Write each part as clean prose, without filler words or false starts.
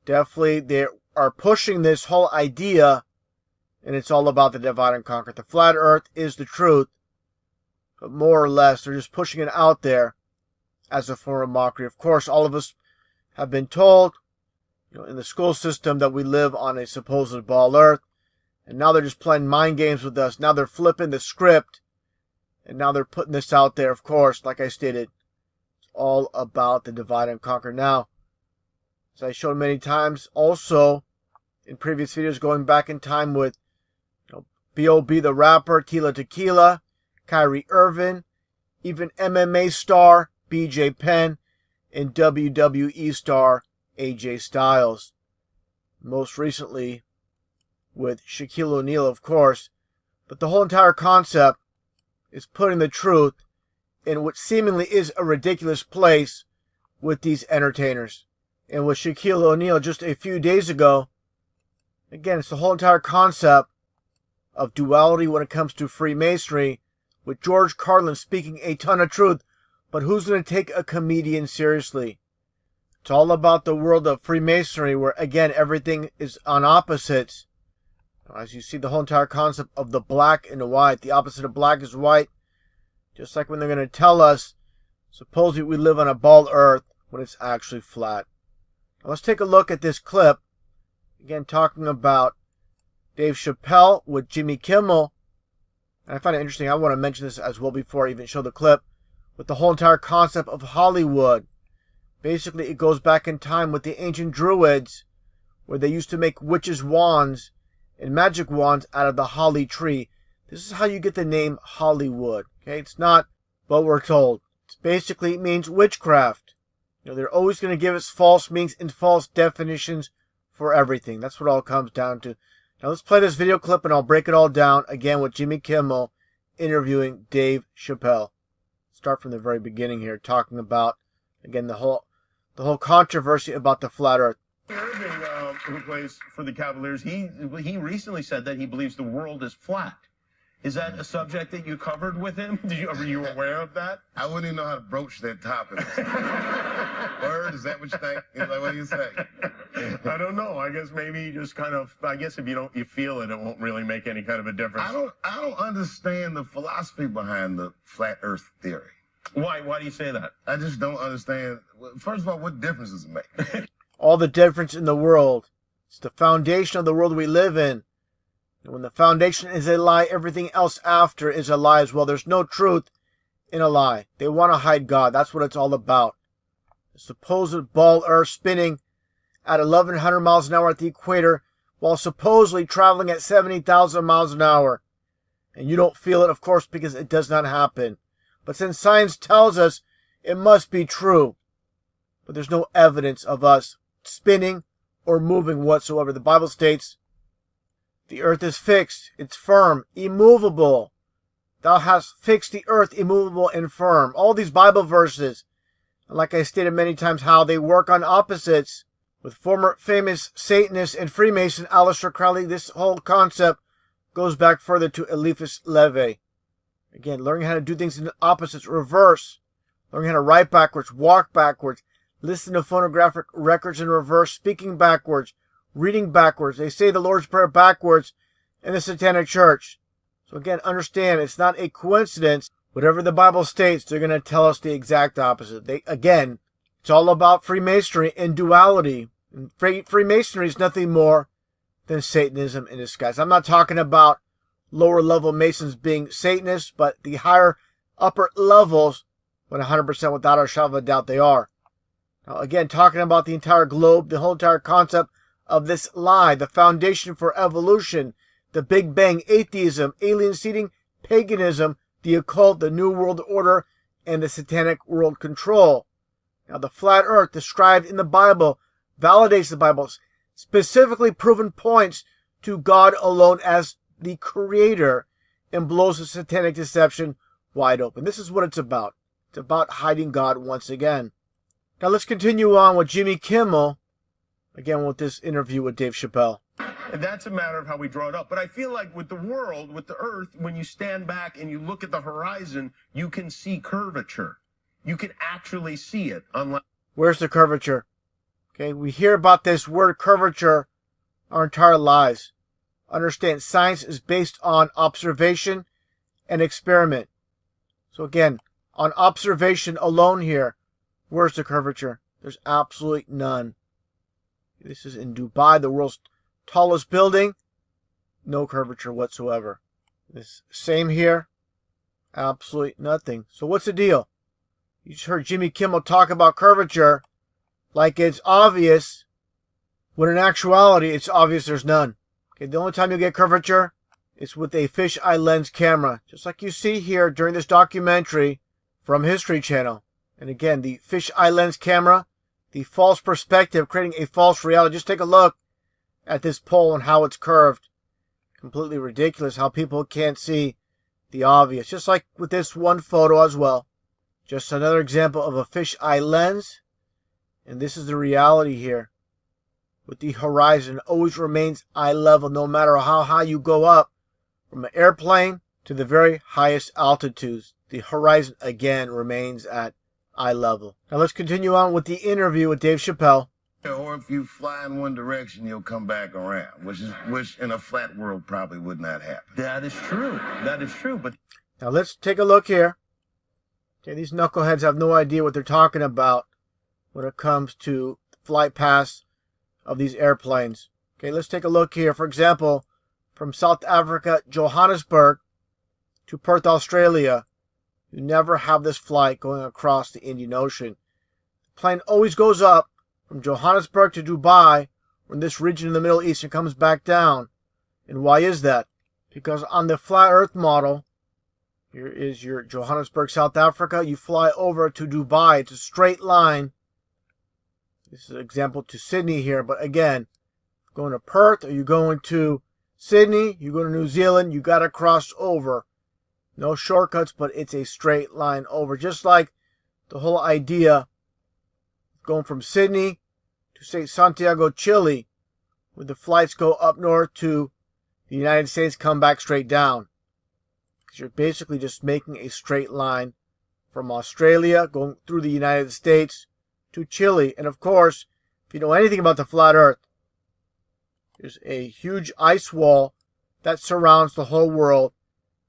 Definitely, they are pushing this whole idea, and it's all about the divide and conquer. The flat earth is the truth, but more or less, they're just pushing it out there as a form of mockery. Of course, all of us have been told, in the school system, that we live on a supposed ball earth, and now they're just playing mind games with us. Now they're flipping the script, and now they're putting this out there. Of course, like I stated, it's all about the divide and conquer. Now, as I showed many times, also in previous videos, going back in time with B.O.B. the rapper, Tila Tequila, Kyrie Irving, even MMA star BJ Penn, and WWE star AJ Styles. Most recently with Shaquille O'Neal, of course. But the whole entire concept is putting the truth in what seemingly is a ridiculous place with these entertainers. And with Shaquille O'Neal just a few days ago, again, it's the whole entire concept of duality when it comes to Freemasonry, with George Carlin speaking a ton of truth. But who's going to take a comedian seriously? It's all about the world of Freemasonry, where, again, everything is on opposites. As you see, the whole entire concept of the black and the white. The opposite of black is white. Just like when they're going to tell us, supposedly we live on a ball earth, when it's actually flat. Now let's take a look at this clip. Again, talking about Dave Chapelle with Jimmy Kimmel. And I find it interesting. I want to mention this as well before I even show the clip. With the whole entire concept of Hollywood. Basically, it goes back in time with the ancient Druids, where they used to make witches' wands and magic wands out of the holly tree. This is how you get the name Hollywood. Okay, it's not what we're told. It basically means witchcraft. They're always going to give us false meanings and false definitions for everything. That's what it all comes down to. Now let's play this video clip and I'll break it all down again with Jimmy Kimmel interviewing Dave Chapelle. Start from the very beginning here, talking about, again, the whole controversy about the flat earth. Irving, who plays for the Cavaliers, he recently said that he believes the world is flat. Is that a subject that you covered with him? Were you aware of that? I wouldn't even know how to broach that topic. Word, is that what you think? Like, what do you say? I don't know. I guess maybe you just kind of, I guess if you feel it, it won't really make any kind of a difference. I don't understand the philosophy behind the flat earth theory. Why? Why do you say that? I just don't understand. First of all, what difference does it make? All the difference in the world. It's the foundation of the world we live in. And when the foundation is a lie, everything else after is a lie as well. There's no truth in a lie. They want to hide God. That's what it's all about. The supposed ball earth spinning at 1,100 miles an hour at the equator while supposedly traveling at 70,000 miles an hour. And you don't feel it, of course, because it does not happen. But since science tells us it must be true. But there's no evidence of us spinning or moving whatsoever. The Bible states, the earth is fixed, it's firm, immovable. Thou hast fixed the earth immovable and firm. All these Bible verses, and like I stated many times, how they work on opposites. With former famous Satanist and Freemason Aleister Crowley, this whole concept goes back further to Eliphas Levi. Again, learning how to do things in opposites, reverse. Learning how to write backwards, walk backwards, listen to phonographic records in reverse, speaking backwards, reading backwards. They say the Lord's Prayer backwards in the Satanic Church. So again, understand, it's not a coincidence. Whatever the Bible states, they're going to tell us the exact opposite. Again, it's all about Freemasonry and duality. And Freemasonry is nothing more than Satanism in disguise. I'm not talking about lower level Masons being Satanists, but the higher upper levels, 100% without a shadow of a doubt they are. Now again, talking about the entire globe, the whole entire concept of this lie, the foundation for evolution, the Big Bang, atheism, alien seeding, paganism, the occult, the New World Order, and the Satanic world control. Now the flat earth described in the Bible validates the Bible, specifically proven points to God alone as the creator, and blows the satanic deception wide open. This is what it's about. It's about hiding God once again. Now let's continue on with Jimmy Kimmel, again with this interview with Dave Chapelle. And that's a matter of how we draw it up. But I feel like with the world, with the earth, when you stand back and you look at the horizon, you can see curvature. You can actually see it. Unlike Where's the curvature? Okay, we hear about this word curvature our entire lives. Understand, science is based on observation and experiment. So again, on observation alone here, where's the curvature? There's absolutely none. This is in Dubai, the world's tallest building. No curvature whatsoever. This same here, absolutely nothing. So what's the deal? You just heard Jimmy Kimmel talk about curvature like it's obvious, when in actuality, it's obvious there's none. Okay, the only time you get curvature is with a fisheye lens camera, just like you see here during this documentary from History Channel. And again, the fisheye lens camera, the false perspective, creating a false reality. Just take a look at this pole and how it's curved. Completely ridiculous how people can't see the obvious. Just like with this one photo as well. Just another example of a fisheye lens. And this is the reality here. With the horizon, it always remains eye level no matter how high you go up. From an airplane to the very highest altitudes, the horizon again remains at eye level. Now let's continue on with the interview with Dave Chapelle. Or if you fly in one direction, you'll come back around, which in a flat world probably would not happen. That is true. That is true. But Now let's take a look here. Okay, these knuckleheads have no idea what they're talking about when it comes to flight paths of these airplanes. Okay, let's take a look here. For example, from South Africa, Johannesburg to Perth, Australia, you never have this flight going across the Indian Ocean. The plane always goes up from Johannesburg to Dubai, or in this region in the Middle East, and comes back down. And why is that? Because on the flat Earth model, here is your Johannesburg, South Africa. You fly over to Dubai. It's a straight line. This is an example to Sydney here. But again, going to Perth, or you going to Sydney, you go to New Zealand, you got to cross over. No shortcuts, but it's a straight line over. Just like the whole idea of going from Sydney to, say, Santiago, Chile, where the flights go up north to the United States, come back straight down. Because you're basically just making a straight line from Australia, going through the United States to Chile. And of course, if you know anything about the flat Earth, there's a huge ice wall that surrounds the whole world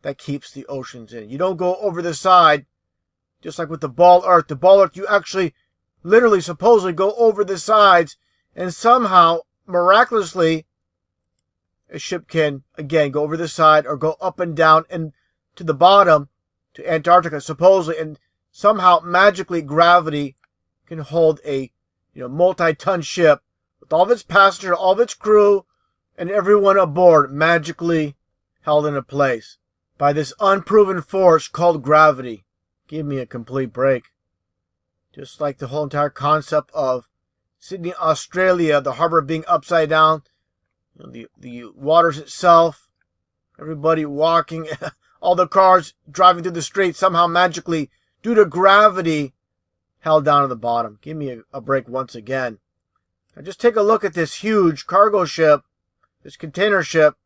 that keeps the oceans in. You don't go over the side, just like with the ball Earth. The ball Earth, you actually literally supposedly go over the sides, and somehow, miraculously, a ship can, again, go over the side or go up and down and to the bottom, to Antarctica, supposedly, and somehow, magically, gravity can hold a multi-ton ship with all of its passengers, all of its crew, and everyone aboard magically held into place by this unproven force called gravity. Give me a complete break. Just like the whole entire concept of Sydney, Australia, the harbor being upside down, the waters itself, everybody walking, all the cars driving through the streets somehow magically, due to gravity, held down to the bottom. Give me a break once again. Now just take a look at this huge cargo ship, this container ship,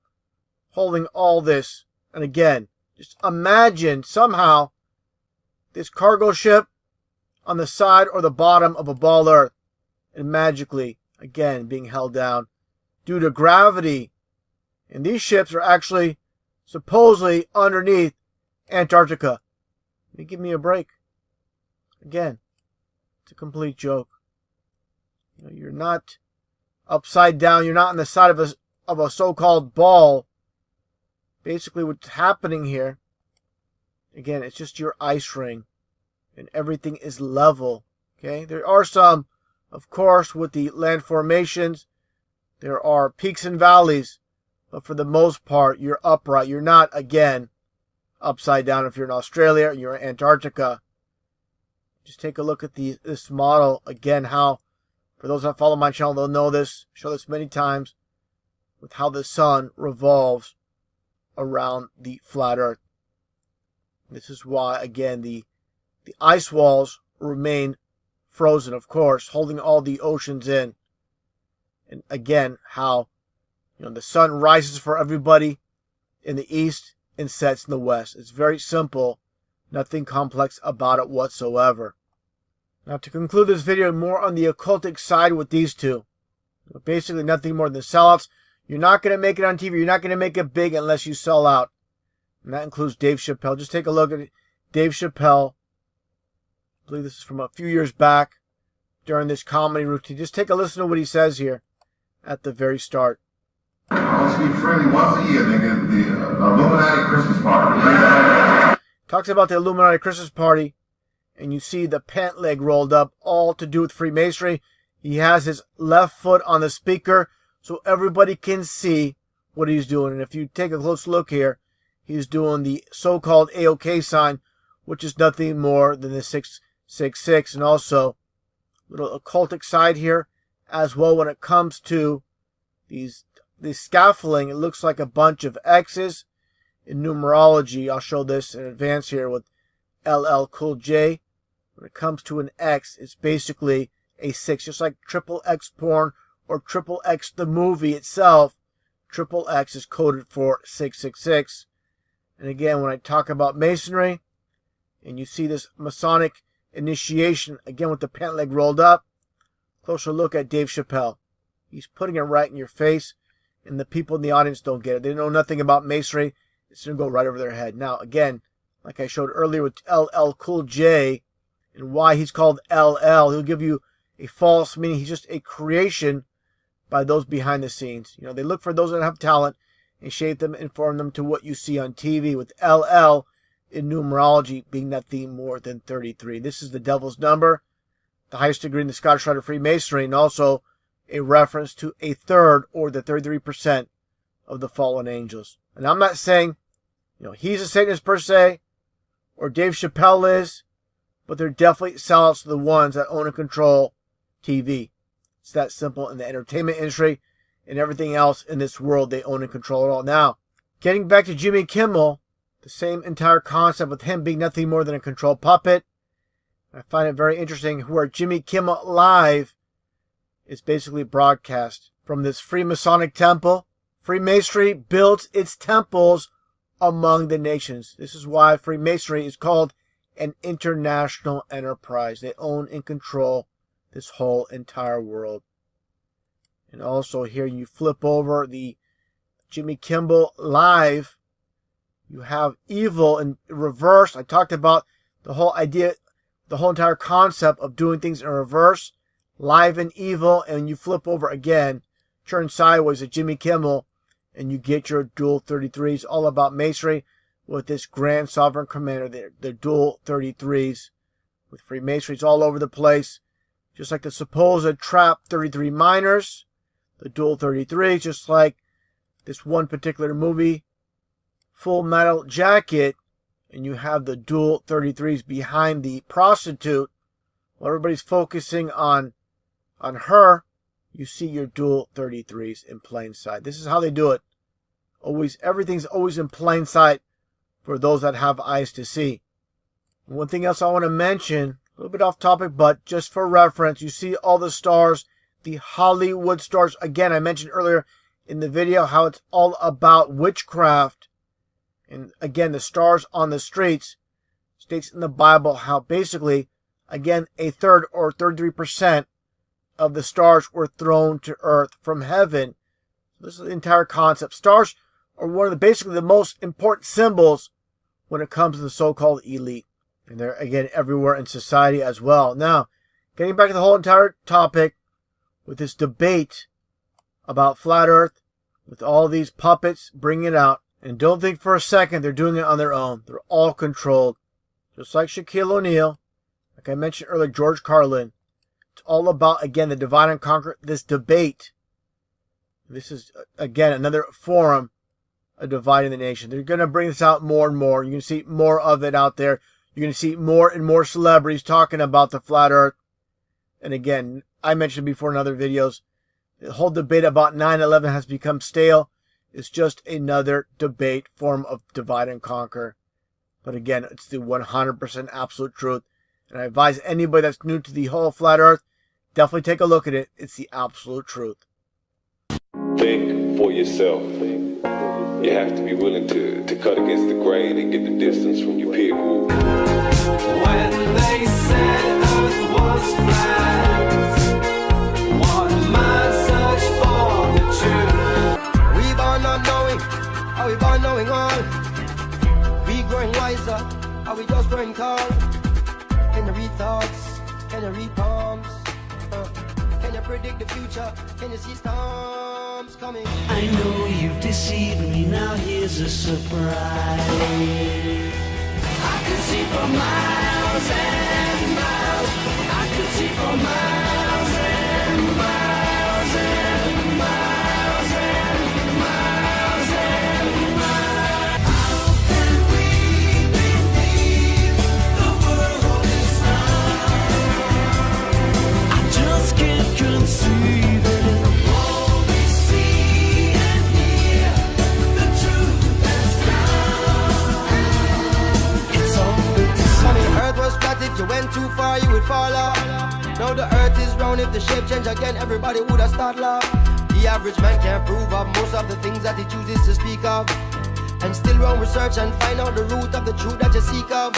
holding all this. And again, just imagine somehow this cargo ship on the side or the bottom of a ball Earth, and magically, again, being held down due to gravity. And these ships are actually supposedly underneath Antarctica. Give me a break. Again, it's a complete joke. You're not upside down. You're not on the side of a so-called ball. Basically, what's happening here, again, it's just your ice ring, and everything is level. Okay, there are some, of course, with the land formations. There are peaks and valleys, but for the most part, you're upright. You're not, again, upside down if you're in Australia or you're in Antarctica. Just take a look at this model. Again, how, for those that follow my channel, they'll know this. Show this many times with how the sun revolves around the flat Earth. This is why, again, the ice walls remain frozen, of course, holding all the oceans in. And again, how the sun rises for everybody in the east and sets in the west. It's very simple, nothing complex about it whatsoever. Now to conclude this video, more on the occultic side with these two. Basically nothing more than sellouts. You're not going to make it on TV. You're not going to make it big unless you sell out. And that includes Dave Chapelle. Just take a look at Dave Chapelle. I believe this is from a few years back during this comedy routine. Just take a listen to what he says here at the very start. Let's be friendly once a year, nigga. The Illuminati Christmas party. Talks about the Illuminati Christmas party, and you see the pant leg rolled up, all to do with Freemasonry. He has his left foot on the speaker so everybody can see what he's doing. And if you take a close look here, he's doing the so-called AOK sign, which is nothing more than the 666. And also, little occultic side here as well when it comes to this scaffolding. It looks like a bunch of X's in numerology. I'll show this in advance here with LL Cool J. When it comes to an X, it's basically a 6, just like triple X porn or triple X the movie itself. Triple X is coded for 666. And again, when I talk about Masonry, and you see this Masonic initiation, again with the pant leg rolled up, closer look at Dave Chapelle. He's putting it right in your face, and the people in the audience don't get it. They know nothing about Masonry. It's going to go right over their head. Now, again, like I showed earlier with LL Cool J, and why he's called LL, he'll give you a false meaning. He's just a creation by those behind the scenes. You know, they look for those that have talent and shape them and form them to what you see on TV, with LL in numerology being nothing more than 33. This is the devil's number, the highest degree in the Scottish Rite of Freemasonry, and also a reference to a third, or the 33% of the fallen angels. And I'm not saying, you know, he's a Satanist per se, or Dave Chapelle is, but they're definitely sellouts to the ones that own and control TV. It's that simple. In the entertainment industry and everything else in this world, they own and control it all. Now, getting back to Jimmy Kimmel, the same entire concept with him being nothing more than a control puppet. I find it very interesting where Jimmy Kimmel Live is basically broadcast from this Freemasonic temple. Freemasonry builds its temples among the nations. This is why Freemasonry is called an international enterprise. They own and control this whole entire world. And also here you flip over the Jimmy Kimmel Live. You have evil in reverse. I talked about the whole idea, the whole entire concept of doing things in reverse. Live and evil. And you flip over again, turn sideways at Jimmy Kimmel, and you get your dual 33s. All about Masonry with this Grand Sovereign Commander. The dual 33s with Freemasonry all over the place. Just like the supposed trap 33 miners. The dual 33s, just like this one particular movie, Full Metal Jacket, and you have the dual 33s behind the prostitute. While everybody's focusing on her, you see your dual 33s in plain sight. This is how they do it. Always, everything's always in plain sight for those that have eyes to see. And one thing else I want to mention, a little bit off topic, but just for reference, you see all the stars, the Hollywood stars. Again, I mentioned earlier in the video how it's all about witchcraft. And again, the stars on the streets states in the Bible how basically, again, a third or 33% of the stars were thrown to earth from heaven. This is the entire concept. Stars are one of the basically the most important symbols when it comes to the so-called elite. And they're, again, everywhere in society as well. Now, getting back to the whole entire topic with this debate about flat earth, with all these puppets bringing it out. And don't think for a second they're doing it on their own. They're all controlled. Just like Shaquille O'Neal, like I mentioned earlier, George Carlin. It's all about, again, the divide and conquer, this debate. This is, again, another forum of dividing the nation. They're going to bring this out more and more. You're going to see more of it out there. You're going to see more and more celebrities talking about the flat earth. And again, I mentioned before in other videos, the whole debate about 9/11 has become stale. It's just another debate form of divide and conquer. But again, it's the 100% absolute truth. And I advise anybody that's new to the whole flat earth, definitely take a look at it. It's the absolute truth. Think for yourself. You have to be willing to cut against the grain and get the distance from your peer group. When they said Earth was flat. One man search for the truth. We born not knowing, are we born knowing all? We growing wiser, are we just growing tall? Can you read thoughts? Can you read palms? Can you predict the future? Can you see storms coming? I know you've deceived me, now here's a surprise. I can see for miles and miles. I can see for miles and miles and miles and miles and miles. How can we believe the world is round? I just can't conceive it. All we see and hear, the truth has drowned. It's all the Money, earth was flat, if you went too far you would fall off. Now the earth is round, if the shape change again everybody would have start laugh. The average man can't prove of most of the things that he chooses to speak of, and still run research and find out the root of the truth that you seek of.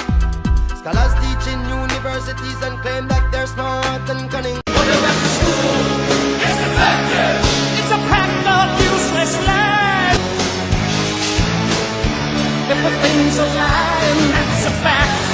Scholars teach in universities and claim that they're smart and cunning. It's a pack of useless lies. If a thing's a lie, and that's a fact.